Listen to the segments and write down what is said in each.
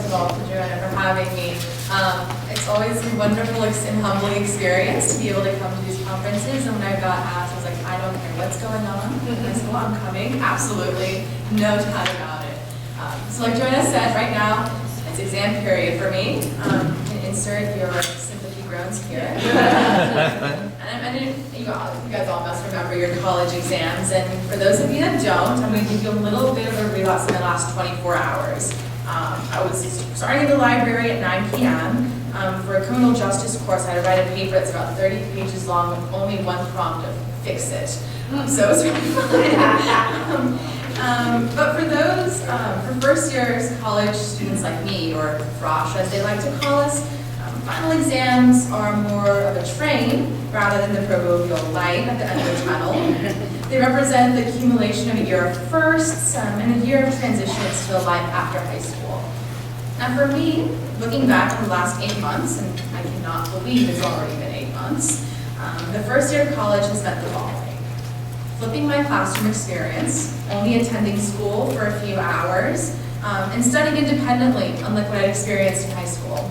of all, to Joanna for having me. It's always a wonderful and humbling experience to be able to come to these conferences. And when I got asked, I was like, I don't care what's going on. I said, well, I'm coming. Absolutely. No doubt about it. So like Joanna said, right now, it's exam period for me. You can insert your sympathy groans here. You guys all must remember your college exams. And for those of you that don't, I'm going to give you a little bit of a relapse in the last 24 hours. I was starting in the library at 9 p.m. For a criminal justice course. I had to write a paper that's about 30 pages long with only one prompt of fix it. So it was really fun. But for those, for first year college students like me, or frosh as they like to call us, final exams are more of a train rather than the proverbial light at the end of the tunnel. They represent the accumulation of a year of firsts and a year of transitions to a life after high school. Now for me, looking back on the last 8 months, and I cannot believe it's already been 8 months, the first year of college has meant the following. Flipping my classroom experience, only attending school for a few hours, and studying independently, unlike what I'd experienced in high school.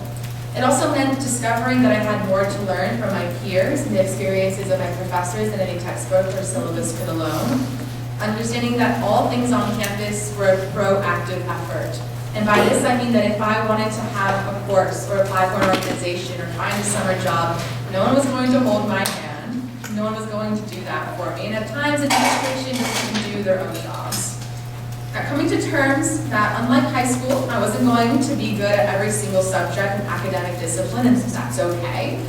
It also meant discovering that I had more to learn from my peers and the experiences of my professors than any textbook or syllabus could alone. Understanding that all things on campus were a proactive effort. And by this I mean that if I wanted to have a course or apply for an organization or find a summer job, no one was going to hold my hand. No one was going to do that for me. And at times administration just didn't do their own jobs. Coming to terms that unlike high school, I wasn't going to be good at every single subject and academic discipline, and that's okay.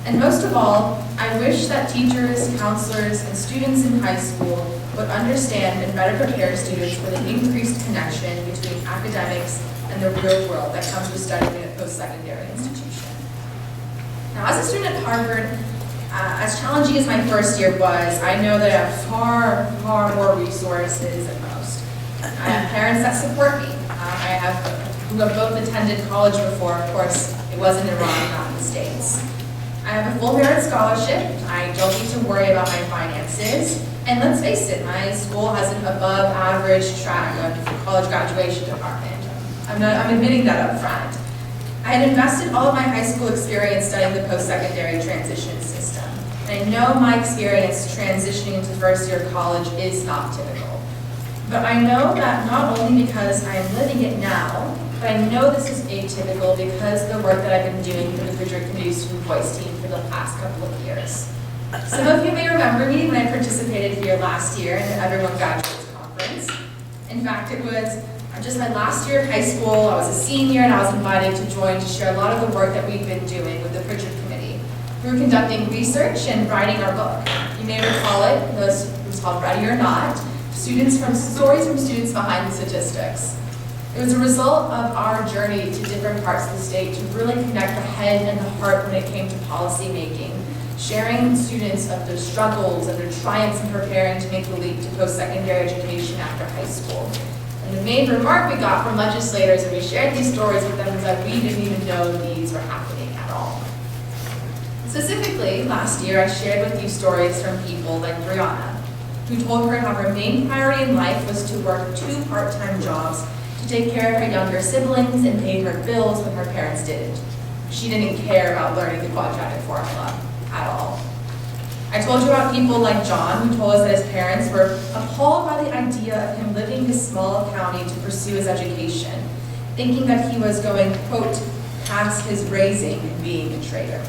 And most of all, I wish that teachers, counselors, and students in high school would understand and better prepare students for the increased connection between academics and the real world that comes with studying at a post-secondary institution. Now, as a student at Harvard, as challenging as my first year was, I know that I have far more resources than most. I have parents that support me. Who have both attended college before. Of course, it was in Iran, not in the States. I have a full merit scholarship. I don't need to worry about my finances. And let's face it, my school has an above average track of college graduation department. I'm admitting that up front. I had invested all of my high school experience studying the post-secondary transition system. And I know my experience transitioning into first year college is not typical. But I know that not only because I am living it now, but I know this is atypical because of the work that I've been doing for the Prichard Committee Student Voice Team for the past couple of years. Some of you may remember me when I participated here last year in the Everyone Graduates Conference. In fact, it was just my last year of high school. I was a senior and I was invited to join to share a lot of the work that we've been doing with the Prichard Committee. We were conducting research and writing our book. You may recall it was called Ready or Not, stories from students behind the statistics. It was a result of our journey to different parts of the state to really connect the head and the heart when it came to policy making, sharing with students of their struggles and their triumphs in preparing to make the leap to post-secondary education after high school. And the main remark we got from legislators, and we shared these stories with them, is that we didn't even know these were happening at all. Specifically, last year I shared with you stories from people like Brianna, who told her how her main priority in life was to work 2 part-time jobs to take care of her younger siblings and pay her bills when her parents didn't. She didn't care about learning the quadratic formula at all. I told you about people like John, who told us that his parents were appalled by the idea of him living his small county to pursue his education, thinking that he was going, quote, past his raising and being a traitor.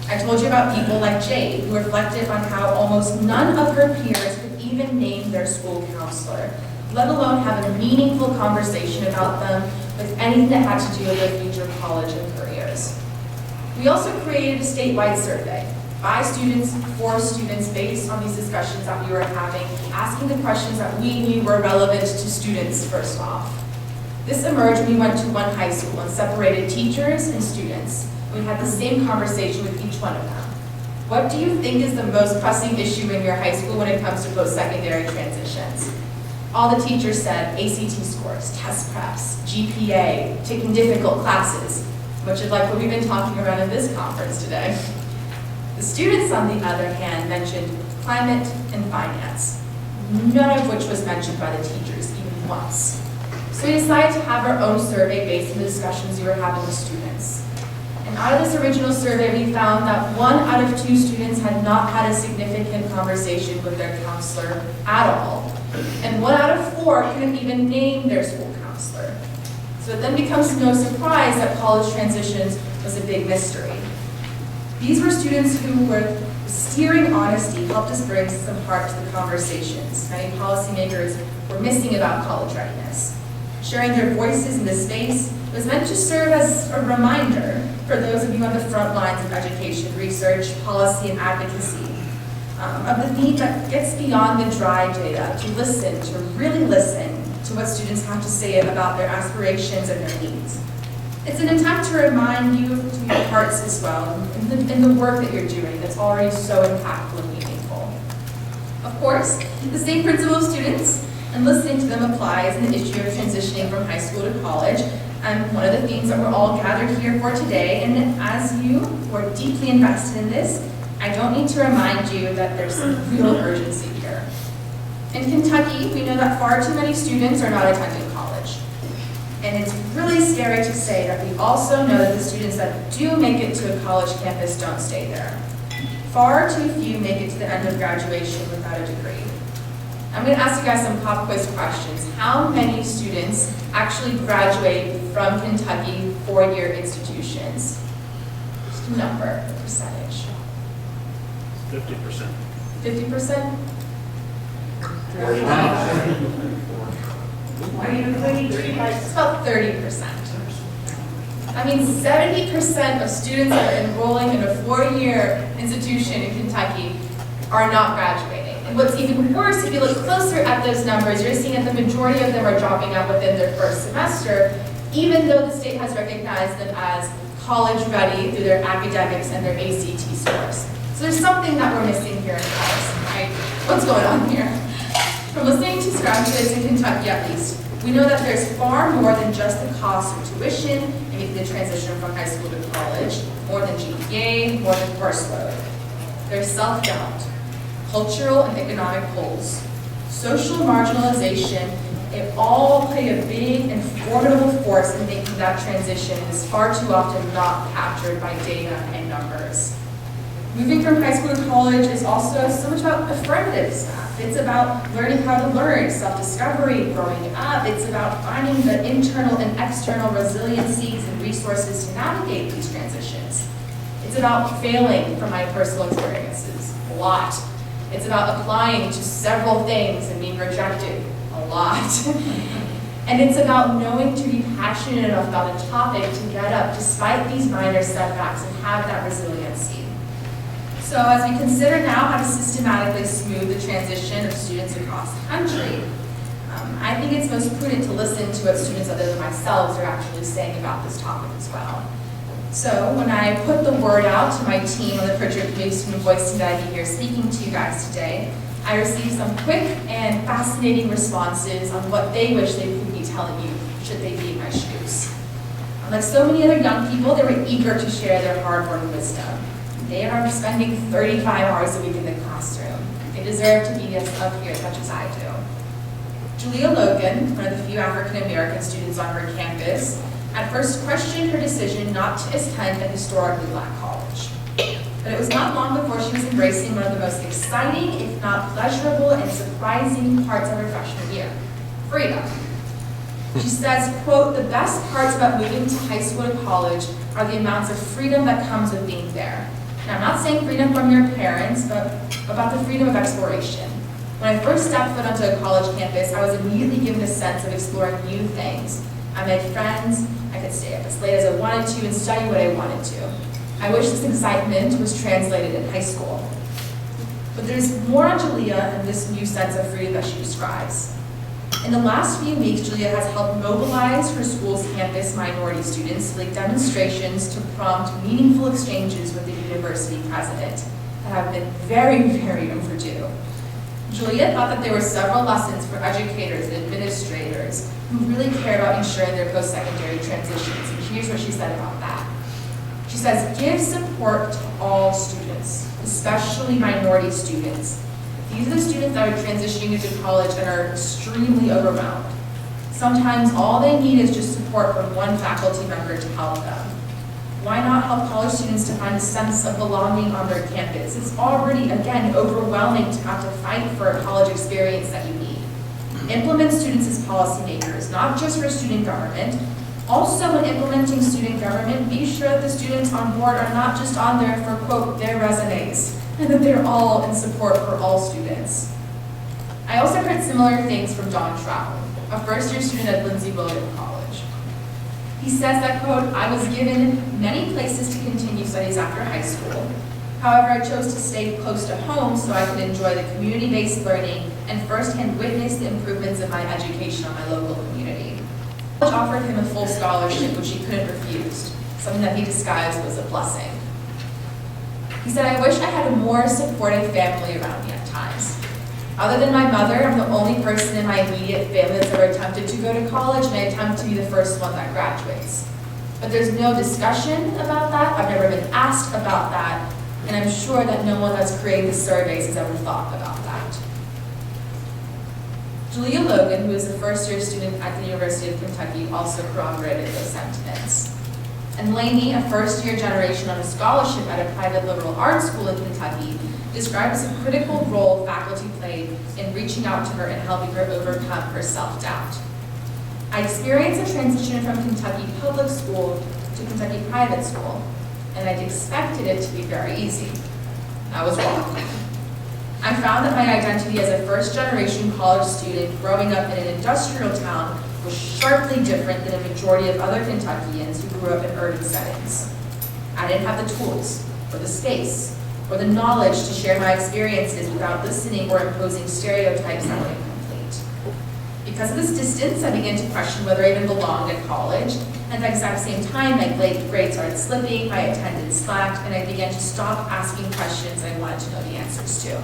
I told you about people like Jade, who reflected on how almost none of her peers could even name their school counselor, let alone have a meaningful conversation about them with anything that had to do with their future college and careers. We also created a statewide survey by students, for students, based on these discussions that we were having, asking the questions that we knew were relevant to students first off. This emerged when we went to one high school and separated teachers and students. We had the same conversation with each one of them. What do you think is the most pressing issue in your high school when it comes to post-secondary transitions? All the teachers said ACT scores, test preps, GPA, taking difficult classes, much of like what we've been talking about in this conference today. The students, on the other hand, mentioned climate and finance, none of which was mentioned by the teachers even once. So we decided to have our own survey based on the discussions we were having with students. And out of this original survey, we found that 1 out of 2 students had not had a significant conversation with their counselor at all. And 1 out of 4 couldn't even name their school counselor. So it then becomes no surprise that college transitions was a big mystery. These were students who were steering honesty helped us bring some heart to the conversations many policymakers were missing about college readiness. Sharing their voices in this space was meant to serve as a reminder for those of you on the front lines of education, research, policy, and advocacy, of the need that gets beyond the dry data, to listen, to really listen to what students have to say about their aspirations and their needs. It's an attempt to remind you to your hearts as well in the work that you're doing that's already so impactful and meaningful. Of course, the same principle of students and listening to them applies in the issue of transitioning from high school to college, and one of the themes that we're all gathered here for today. And as you who are deeply invested in this, I don't need to remind you that there's some real urgency here. In Kentucky, we know that far too many students are not attending college. And it's really scary to say that we also know that the students that do make it to a college campus don't stay there. Far too few make it to the end of graduation without a degree. I'm going to ask you guys some pop quiz questions. How many students actually graduate from Kentucky four-year institutions? Just a number, a percentage. 50%. 50%? 49. It's about 30%. I mean, 70% of students that are enrolling in a four-year institution in Kentucky are not graduating. And what's even worse, if you look closer at those numbers, you're seeing that the majority of them are dropping out within their first semester, even though the state has recognized them as college ready through their academics and their ACT scores. So there's something that we're missing here in policy, right? What's going on here? From listening to graduates in Kentucky at least, we know that there's far more than just the cost of tuition and making the transition from high school to college, more than GPA, more than course load. There's self-doubt, cultural and economic pulls, social marginalization. They all play a big and formidable force in making that transition and is far too often not captured by data and numbers. Moving from high school to college is also so much about affirmative stuff. It's about learning how to learn, self-discovery, growing up. It's about finding the internal and external resiliencies and resources to navigate these transitions. It's about failing from my personal experiences, a lot. It's about applying to several things and being rejected, a lot. And it's about knowing to be passionate enough about a topic to get up despite these minor setbacks and have that resiliency. So as we consider now how to systematically smooth the transition of students across the country, I think it's most prudent to listen to what students other than myself are actually saying about this topic as well. So when I put the word out to my team on the Prichard Committee student voice team that I'd be here speaking to you guys today, I received some quick and fascinating responses on what they wish they could be telling you should they be in my shoes. Like so many other young people, they were eager to share their hard-earned wisdom. They are spending 35 hours a week in the classroom. They deserve to be up here as much as I do. Julia Logan, one of the few African-American students on her campus, at first questioned her decision not to attend a historically black college. But it was not long before she was embracing one of the most exciting, if not pleasurable and surprising parts of her freshman year, freedom. She says, quote, "The best parts about moving to high school to college are the amounts of freedom that comes with being there. Now, I'm not saying freedom from your parents, but about the freedom of exploration. When I first stepped foot onto a college campus, I was immediately given a sense of exploring new things. I made friends, I could stay up as late as I wanted to and study what I wanted to. I wish this excitement was translated in high school." But there's more on Julia and this new sense of freedom that she describes. In the last few weeks, Julia has helped mobilize her school's campus minority students to lead demonstrations to prompt meaningful exchanges with the university president that have been very, very overdue. Julia thought that there were several lessons for educators and administrators who really care about ensuring their post-secondary transitions, and here's what she said about that. She says, "Give support to all students, especially minority students. These are the students that are transitioning into college and are extremely overwhelmed. Sometimes all they need is just support from one faculty member to help them. Why not help college students to find a sense of belonging on their campus? It's already, again, overwhelming to have to fight for a college experience that you need. Implement students as policymakers, not just for student government. Also, when implementing student government, be sure that the students on board are not just on there for, quote, their resumes, and that they're all in support for all students. I also heard similar things from Don Trout, a first-year student at Lindsay William College. He says that, quote, I was given many places to continue studies after high school. However, I chose to stay close to home so I could enjoy the community-based learning and firsthand witness the improvements of my education on my local community. College offered him a full scholarship, which he couldn't refuse, something that he disguised was a blessing. He said, I wish I had a more supportive family around me at times. Other than my mother, I'm the only person in my immediate family that's ever attempted to go to college, and I attempt to be the first one that graduates. But there's no discussion about that. I've never been asked about that, and I'm sure that no one that's created the surveys has ever thought about that. Julia Logan, who is a first-year student at the University of Kentucky, also corroborated those sentiments. And Lainey, a first-year generation on a scholarship at a private liberal arts school in Kentucky, describes a critical role faculty played in reaching out to her and helping her overcome her self-doubt. I experienced a transition from Kentucky public school to Kentucky private school, and I'd expected it to be very easy. I was wrong. I found that my identity as a first-generation college student growing up in an industrial town was sharply different than a majority of other Kentuckians who grew up in urban settings. I didn't have the tools, or the space, or the knowledge to share my experiences without listening or imposing stereotypes that were incomplete. Because of this distance, I began to question whether I even belonged at college, and at the exact same time, my grades started slipping, my attendance slacked, and I began to stop asking questions I wanted to know the answers to.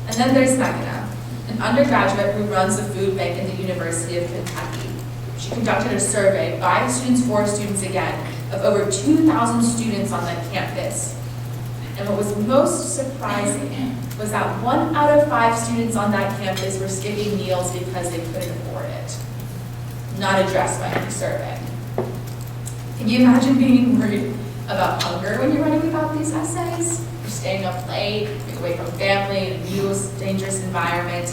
And then there's Meghana, an undergraduate who runs the food bank at the University of Kentucky. She conducted a survey by students for students again of over 2,000 students on that campus. And what was most surprising was that 1 out of 5 students on that campus were skipping meals because they couldn't afford it. Not addressed by any survey. Can you imagine being worried about hunger when you're writing about these essays? You're staying up late, you're away from family, in a new, dangerous environment.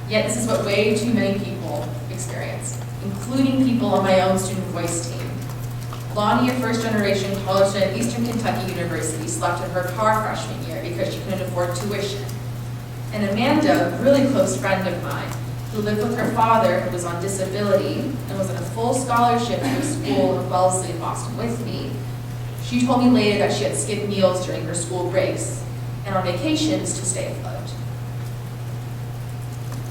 Yet this is what way too many people experience, including people on my own student voice team. Lonnie, a first-generation college student at Eastern Kentucky University, slept in her car freshman year because she couldn't afford tuition. And Amanda, a really close friend of mine, who lived with her father, who was on disability, and was on a full scholarship to a school in Wellesley in Boston with me, she told me later that she had skipped meals during her school breaks and on vacations to stay afloat.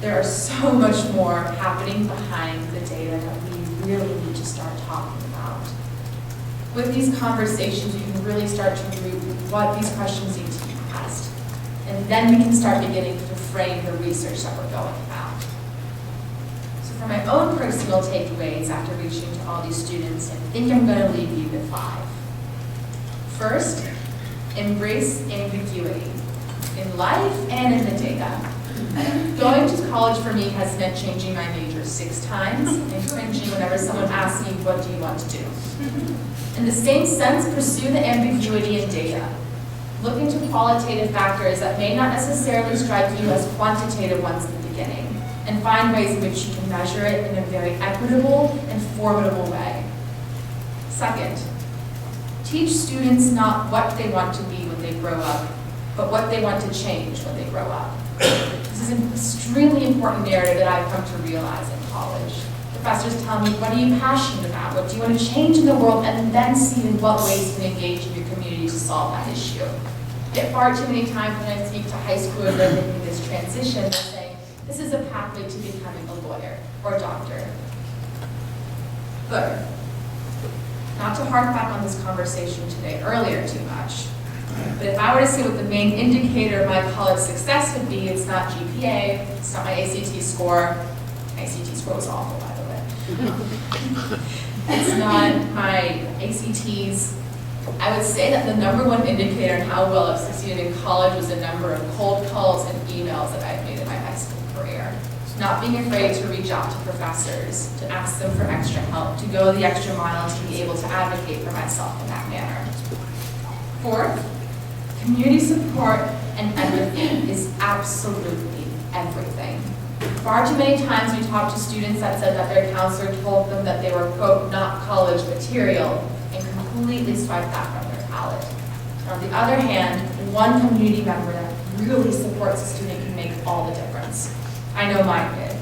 There are so much more happening behind the data that we really need to start talking about. With these conversations, you can really start to root what these questions need to be asked. And then we can start beginning to frame the research that we're going about. So for my own personal takeaways after reaching to all these students, I think I'm going to leave you with 5. First, embrace ambiguity in life and in the data. Going to college for me has meant changing my major 6 times and cringing whenever someone asks me, what do you want to do? In the same sense, pursue the ambiguity in data. Look into qualitative factors that may not necessarily strike you as quantitative ones in the beginning, and find ways in which you can measure it in a very equitable and formidable way. Second, teach students not what they want to be when they grow up, but what they want to change when they grow up. This is an extremely important narrative that I've come to realize in college. Professors tell me, what are you passionate about? What do you want to change in the world? And then see in what ways you can engage in your community to solve that issue. Yet far too many times when I speak to high schoolers that are making this transition, they're saying, this is a pathway to becoming a lawyer or a doctor. Third, not to harp back on this conversation today earlier too much, but if I were to say what the main indicator of my college success would be, it's not GPA, it's not my ACT score. My ACT score was awful, by the way. It's not my ACTs. I would say that the #1 indicator in how well I've succeeded in college was the number of cold calls and emails that I've made in my high school career. not being afraid to reach out to professors, to ask them for extra help, to go the extra mile, to be able to advocate for myself in that manner. Fourth, community support and empathy is absolutely everything. Far too many times we talk to students that said that their counselor told them that they were, quote, not college material, and completely swiped that from their palate. On the other hand, one community member that really supports a student can make all the difference. I know mine did.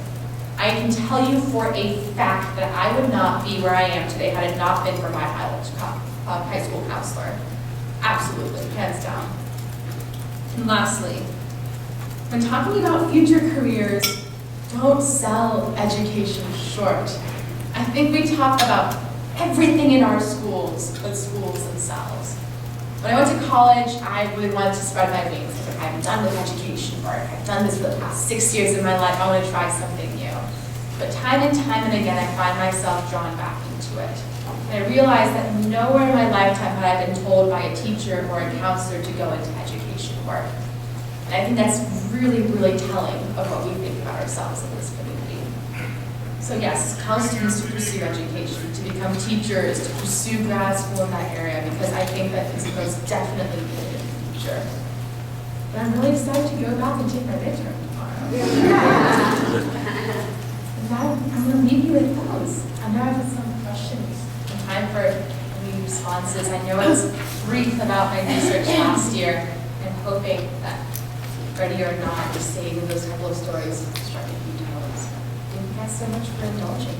I can tell you for a fact that I would not be where I am today had it not been for my high school counselor. Absolutely, hands down. And lastly, when talking about future careers, don't sell education short. I think we talk about everything in our schools, but schools themselves. When I went to college, I really wanted to spread my wings. I'm done with education work. I've done this for the past 6 years of my life. I want to try something new. But time and again, I find myself drawn back into it. And I realized that nowhere in my lifetime had I been told by a teacher or a counselor to go into education work. And I think that's really, really telling of what we think about ourselves in this community. So yes, tell students to pursue education, to become teachers, to pursue grad school in that area, because I think that it's most definitely needed in the future. But I'm really excited to go back and take my midterm tomorrow. And now I'm going to leave you with those. I know I have some questions and time for any responses. I know I was brief about my research last year, and hoping that, ready or not, just saving those couple of stories struck a few tones. Thank you guys so much for indulging me.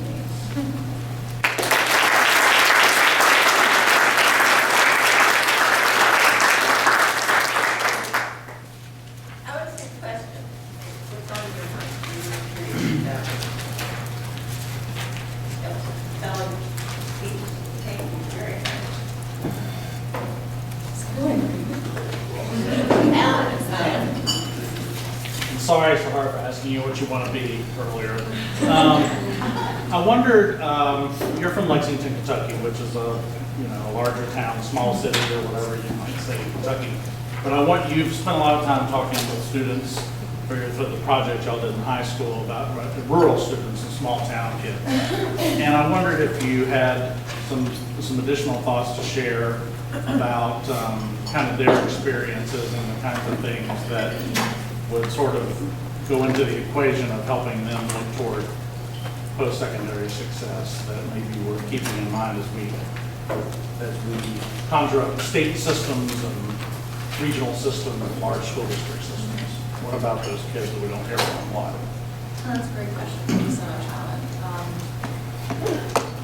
Sorry, Sahar, for asking you what you want to be earlier. I wondered, you're from Lexington, Kentucky, which is a larger town, small city, or whatever you might say in Kentucky. But you've spent a lot of time talking with students for the project y'all did in high school about rural students and small town kids. And I wondered if you had some additional thoughts to share about kind of their experiences and the kinds of things that would sort of go into the equation of helping them look toward post-secondary success that maybe we're keeping in mind as we conjure up state systems and regional systems and large school district systems. What about those kids that we don't hear from a lot? That's a great question. Thank you so much, Alan.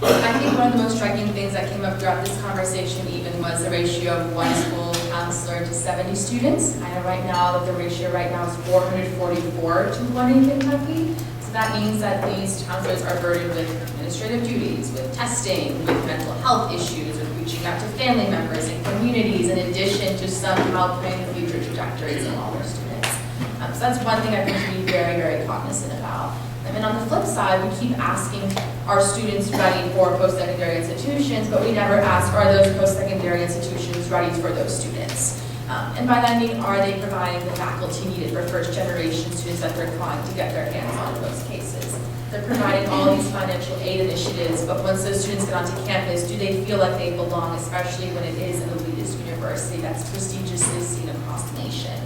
I think one of the most striking things that came up throughout this conversation even was the ratio of one school counselor to 70 students. I know right now that the ratio right now is 444 to 1 in Kentucky. So that means that these counselors are burdened with administrative duties, with testing, with mental health issues, with reaching out to family members and communities, in addition to somehow planning the future trajectories of all their students. So that's one thing I think to be very, very cognizant about. And then on the flip side, we keep asking, are students ready for post-secondary institutions, but we never ask, are those post-secondary institutions ready for those students? And by that I mean, are they providing the faculty needed for first-generation students that they're trying to get their hands on in those cases? They're providing all these financial aid initiatives, but once those students get onto campus, do they feel like they belong, especially when it is an elitist university that's prestigiously seen across the nation?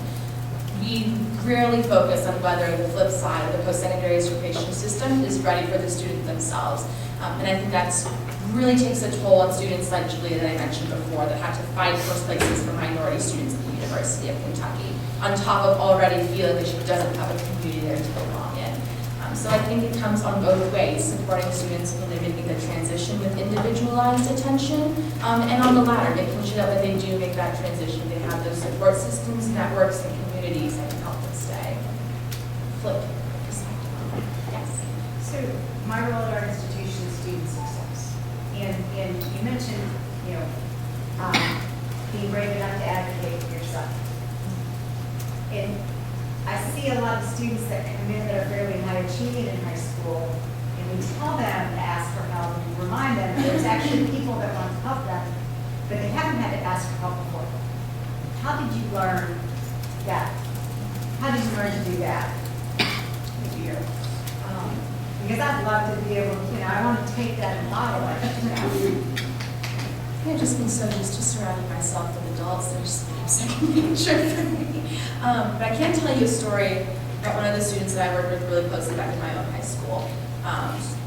We rarely focus on whether the flip side of the post-secondary education system is ready for the student themselves. And I think that's really takes a toll on students like Julia that I mentioned before that have to fight first places for minority students at the University of Kentucky, on top of already feeling that she doesn't have a community there to belong in. So I think it comes on both ways, supporting students when they're making the transition with individualized attention, and on the latter, making sure that when they do make that transition, they have those support systems, networks, and communities that can help them stay. Flip perspective. Yes. So my role at our institution is student success, and you mentioned, being brave enough to advocate for yourself. And I see a lot of students that come in that are fairly high achieving in high school, and we tell them to ask for help and remind them that there's actually people that want to help them, but they haven't had to ask for help before. How did you learn that? How did you learn to do that? Because I'd love to be able, I want to take that and model it. I've just been so used to surrounding myself with adults that it just became second nature for me. But I can tell you a story about one of the students that I worked with really closely back in my own high school.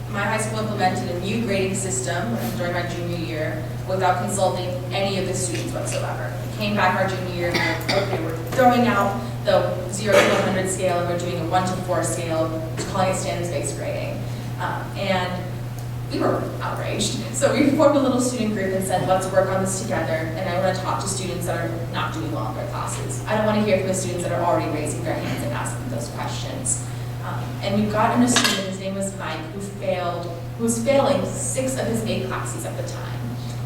My high school implemented a new grading system during my junior year without consulting any of the students whatsoever. We came back our junior year and okay, we're throwing out the 0 to 100 scale and we're doing a 1 to 4 scale, calling it standards-based grading. And we were outraged. So we formed a little student group and said, let's work on this together. And I want to talk to students that are not doing well in their classes. I don't want to hear from the students that are already raising their hands and asking those questions. And we got in a student, his name was Mike, who was failing 6 of his 8 classes at the time.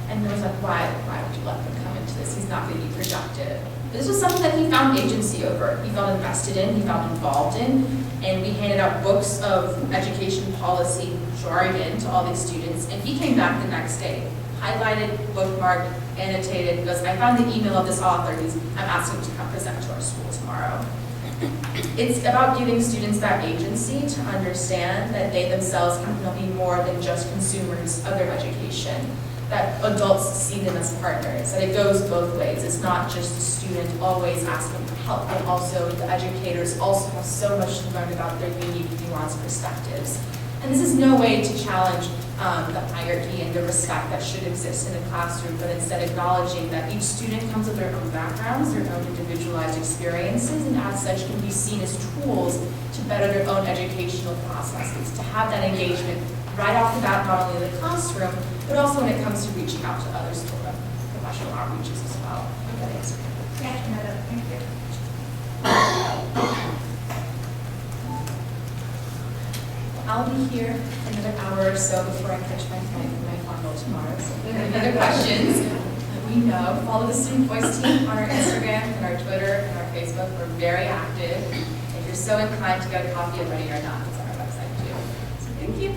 And I was like, why would you let him come into this? He's not going to be productive. This was something that he found agency over. He felt invested in, he felt involved in, and we handed out books of education policy jargon to all these students. And he came back the next day, highlighted, bookmarked, annotated, because I found the email of this author I'm asking to come present to our school tomorrow. It's about giving students that agency to understand that they themselves can be more than just consumers of their education, that adults see them as partners, that it goes both ways. It's not just the student always asking for help, but also the educators also have so much to learn about their unique, nuanced perspectives. And this is no way to challenge the hierarchy and the respect that should exist in a classroom, but instead acknowledging that each student comes with their own backgrounds, their own individualized experiences, and as such can be seen as tools to better their own educational processes, to have that engagement right off the bat, not only in the classroom, but also when it comes to reaching out to others for professional outreaches as well. That answer. Yeah, no, thank you. I'll be here another hour or so before I catch my flight for my final tomorrow. So if you have any other questions, let me know. Follow the Student Voice team on our Instagram and our Twitter and our Facebook. We're very active. If you're so inclined to get a copy of Ready or Not, it's on our website too. So thank you.